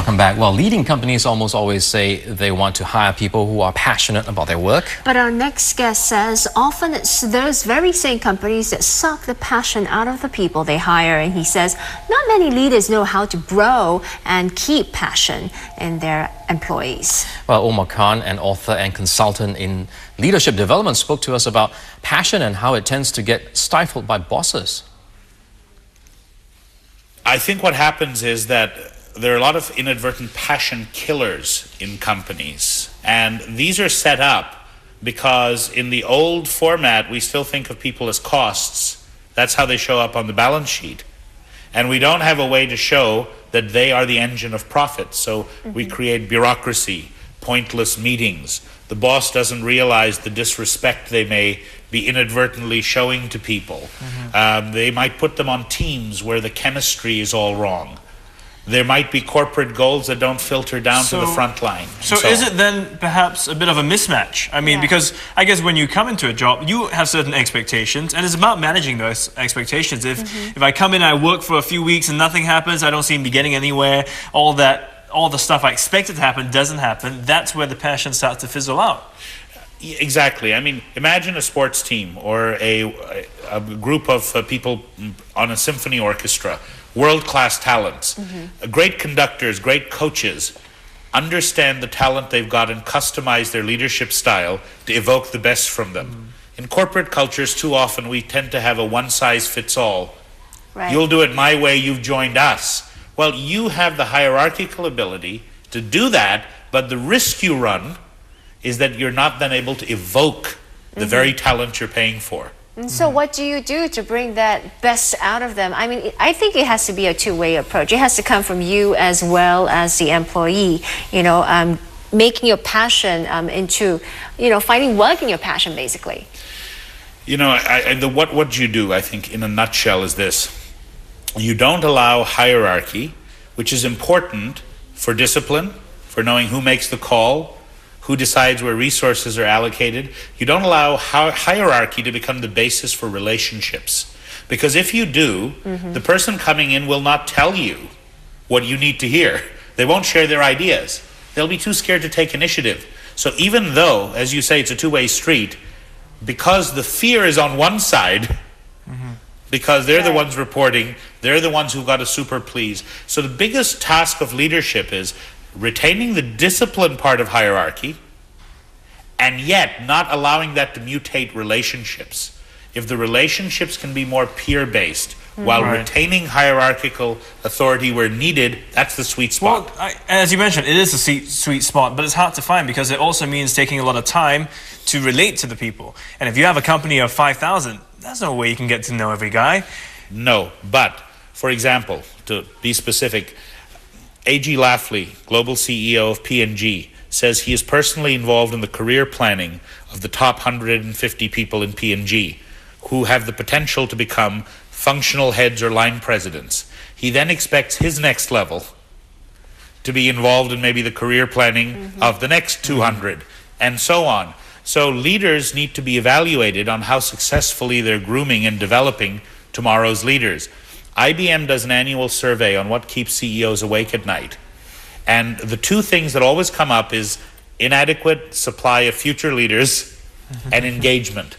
Welcome back. Well, leading companies almost always say they want to hire people who are passionate about their work. But our next guest says often it's those very same companies that suck the passion out of the people they hire. And he says not many leaders know how to grow and keep passion in their employees. Well, Omar Khan, an author and consultant in leadership development, spoke to us about passion and how it tends to get stifled by bosses. I think what happens is that there are a lot of inadvertent passion killers in companies. And these are set up because in the old format, we still think of people as costs. That's how they show up on the balance sheet. And we don't have a way to show that they are the engine of profit. So we create bureaucracy, pointless meetings. The boss doesn't realize the disrespect they may be inadvertently showing to people. They might put them on teams where the chemistry is all wrong. There might be corporate goals that don't filter down to the front line. So is it then perhaps a bit of a mismatch? I mean, because I guess when you come into a job, you have certain expectations, and it's about managing those expectations. If I come in, I work for a few weeks and nothing happens, I don't seem to be getting anywhere, all the stuff I expected to happen doesn't happen, that's where the passion starts to fizzle out. Exactly. I mean, imagine a sports team or a group of people on a symphony orchestra, world-class talents, great conductors, great coaches, understand the talent they've got and customize their leadership style to evoke the best from them. In corporate cultures, too often we tend to have a one-size-fits-all. Right. You'll do it my way, you've joined us. Well, you have the hierarchical ability to do that, but the risk you run is that you're not then able to evoke the very talent you're paying for. And so what do you do to bring that best out of them? I mean, I think it has to be a two-way approach. It has to come from you as well as the employee, you know, making your passion into, you know, finding work in your passion, basically. You know, what you do, I think, in a nutshell is this. You don't allow hierarchy, which is important for discipline, for knowing who makes the call, who decides where resources are allocated. You don't allow hierarchy to become the basis for relationships. Because if you do, the person coming in will not tell you what you need to hear. They won't share their ideas. They'll be too scared to take initiative. So even though, as you say, it's a two-way street, because the fear is on one side, because they're the ones reporting, they're the ones who've got to super please. So the biggest task of leadership is retaining the discipline part of hierarchy and yet not allowing that to mutate relationships. If the relationships can be more peer-based while retaining hierarchical authority where needed, that's the sweet spot. Well, as you mentioned, it is a sweet spot, but it's hard to find because it also means taking a lot of time to relate to the people. And if you have a company of 5,000, there's no way you can get to know every guy. No, but, for example, to be specific, A.G. Lafley, global CEO of P&G, says he is personally involved in the career planning of the top 150 people in P&G who have the potential to become functional heads or line presidents. He then expects his next level to be involved in maybe the career planning of the next 200 and so on. So leaders need to be evaluated on how successfully they're grooming and developing tomorrow's leaders. IBM does an annual survey on what keeps CEOs awake at night. And the two things that always come up is inadequate supply of future leaders and engagement.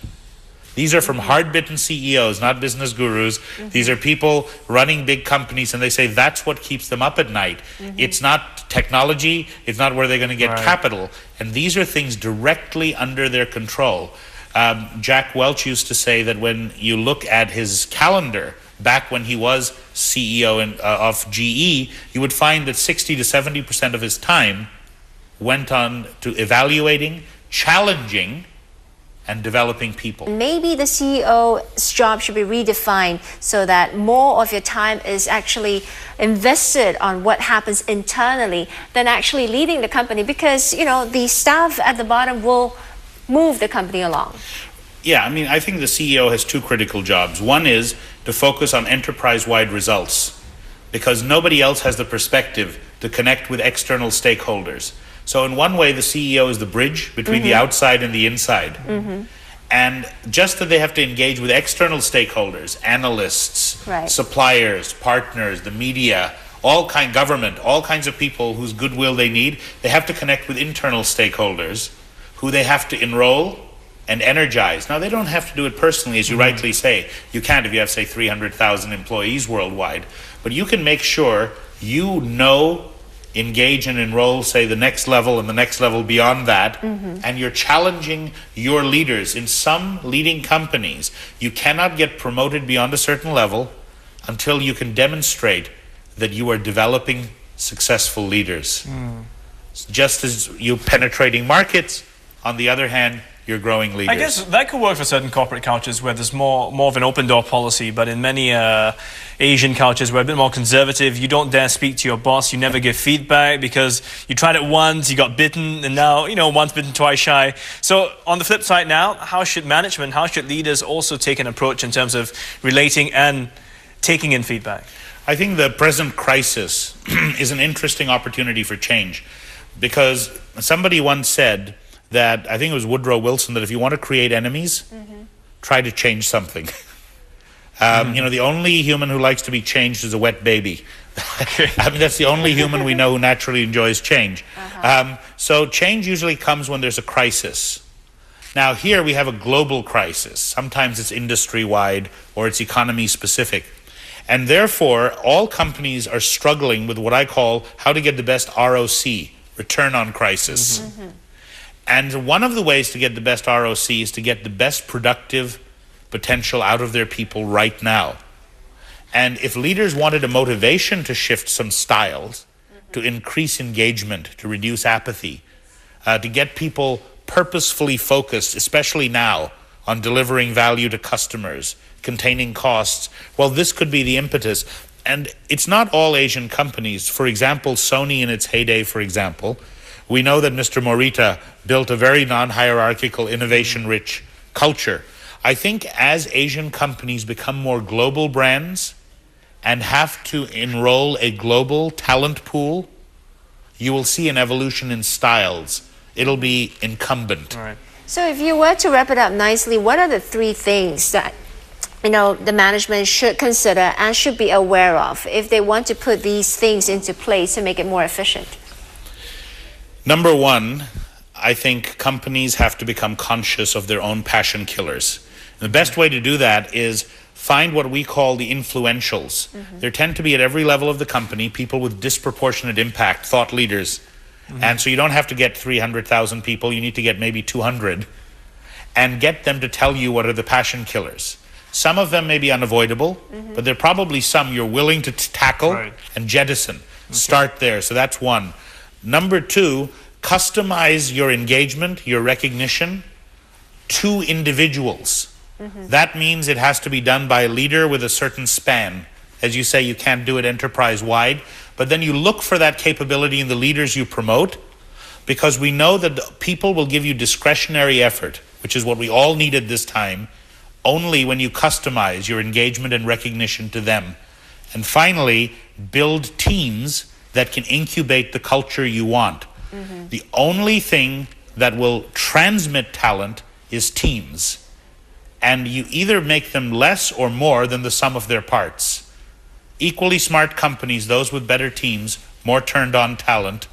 These are from hard-bitten CEOs, not business gurus. These are people running big companies, and they say that's what keeps them up at night. It's not technology. It's not where they're going to get capital. And these are things directly under their control. Jack Welch used to say that when you look at his calendar, back when he was CEO of GE, you would find that 60 to 70% of his time went on to evaluating, challenging, and developing people. Maybe the CEO's job should be redefined so that more of your time is actually invested on what happens internally than actually leading the company, because, you know, the staff at the bottom will move the company along. Yeah, I mean, I think the CEO has two critical jobs. One is to focus on enterprise-wide results, because nobody else has the perspective to connect with external stakeholders. So in one way, the CEO is the bridge between the outside and the inside. And just that they have to engage with external stakeholders, analysts, suppliers, partners, the media, government, all kinds of people whose goodwill they need. They have to connect with internal stakeholders who they have to enroll and energize. Now, they don't have to do it personally, as you rightly say. You can't if you have, say, 300,000 employees worldwide. But you can make sure you engage and enroll, say, the next level and the next level beyond that, and you're challenging your leaders. In some leading companies, you cannot get promoted beyond a certain level until you can demonstrate that you are developing successful leaders. Just as you're penetrating markets, on the other hand, you're growing leaders. I guess that could work for certain corporate cultures where there's more of an open door policy, but in many Asian cultures where a bit more conservative, you don't dare speak to your boss, you never give feedback because you tried it once, you got bitten, and now, once bitten, twice shy. So on the flip side now, how should leaders also take an approach in terms of relating and taking in feedback? I think the present crisis is an interesting opportunity for change, because somebody once said that, I think it was Woodrow Wilson, that if you want to create enemies, try to change something. The only human who likes to be changed is a wet baby. I mean, that's the only human we know who naturally enjoys change. So change usually comes when there's a crisis. Now here we have a global crisis. Sometimes it's industry-wide or it's economy-specific. And therefore, all companies are struggling with what I call how to get the best ROC, return on crisis. And one of the ways to get the best ROC is to get the best productive potential out of their people right now. And if leaders wanted a motivation to shift some styles, to increase engagement, to reduce apathy, to get people purposefully focused, especially now, on delivering value to customers, containing costs, well, this could be the impetus. And it's not all Asian companies. For example, Sony in its heyday, for example, we know that Mr. Morita built a very non-hierarchical, innovation-rich culture. I think as Asian companies become more global brands and have to enroll a global talent pool, you will see an evolution in styles. It'll be incumbent. All right. So if you were to wrap it up nicely, what are the three things that the management should consider and should be aware of if they want to put these things into place to make it more efficient? Number one, I think companies have to become conscious of their own passion killers. And the best way to do that is find what we call the influentials. There tend to be at every level of the company people with disproportionate impact, thought leaders. And so you don't have to get 300,000 people, you need to get maybe 200 and get them to tell you what are the passion killers. Some of them may be unavoidable, but there are probably some you're willing to tackle and jettison. Start there. So that's one. Number two, customize your engagement, your recognition to individuals. That means it has to be done by a leader with a certain span. As you say, you can't do it enterprise-wide, but then you look for that capability in the leaders you promote, because we know that people will give you discretionary effort, which is what we all need at this time, only when you customize your engagement and recognition to them. And finally, build teams that can incubate the culture you want. The only thing that will transmit talent is teams. And you either make them less or more than the sum of their parts. Equally smart companies, those with better teams, more turned on talent,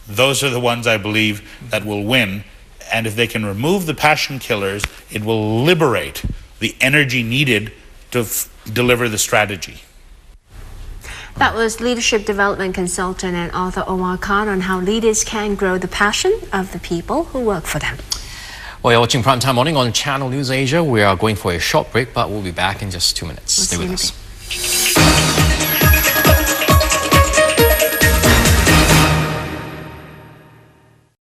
those are the ones I believe that will win. And if they can remove the passion killers, it will liberate the energy needed to deliver the strategy. That was leadership development consultant and author Omar Khan on how leaders can grow the passion of the people who work for them. Well, you're watching Primetime Morning on Channel News Asia. We are going for a short break, but we'll be back in just 2 minutes. Stay with us.